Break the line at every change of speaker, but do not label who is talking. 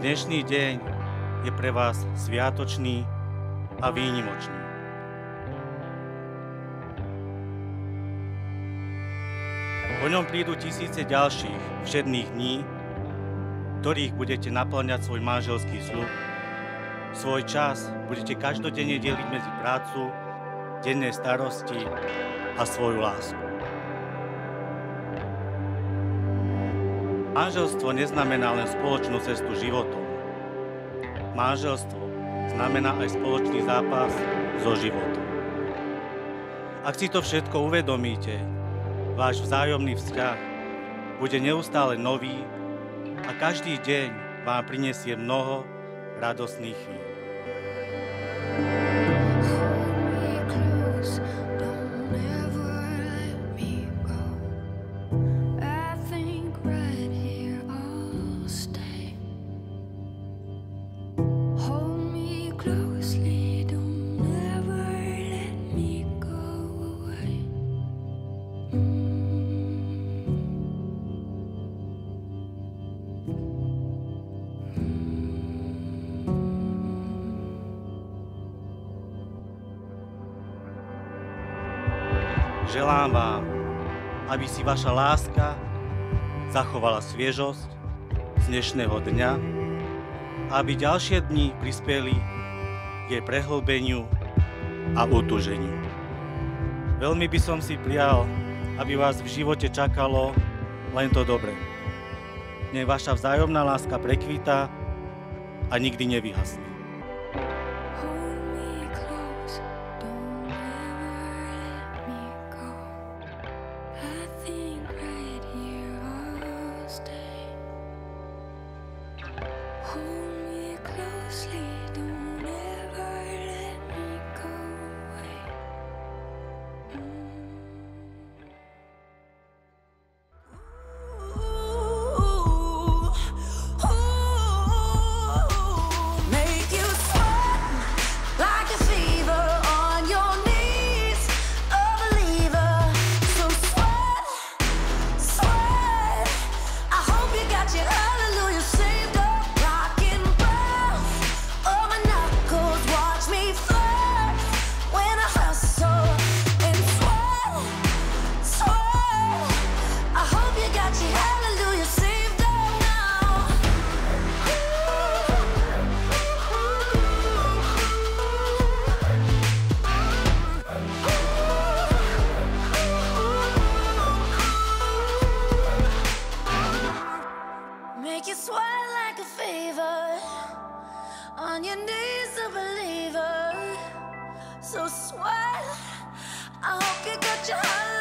Dnešný deň je pre vás sviatočný a výnimočný. Po ňom prídu tisíce ďalších všedných dní, ktorých budete naplňať svoj manželský sľub. Svoj čas budete každodenne deliť medzi prácu, denné starosti a svoju lásku. Manželstvo neznamená len spoločnú cestu životom. Manželstvo znamená aj spoločný zápas so životom. Ak si to všetko uvedomíte, váš vzájomný vzťah bude neustále nový a každý deň vám prinesie mnoho radostných chvíľ. Želám vám, aby si vaša láska zachovala sviežosť z dnešného dňa a aby ďalšie dni prispeli k jej prehlbeniu a utúženiu. Veľmi by som si prial, aby vás v živote čakalo len to dobré. Nech vaša vzájomná láska prekvitá a nikdy nevyhasne.
Make you sweat like a fever, on your knees a believer. So sweat, I hope you got your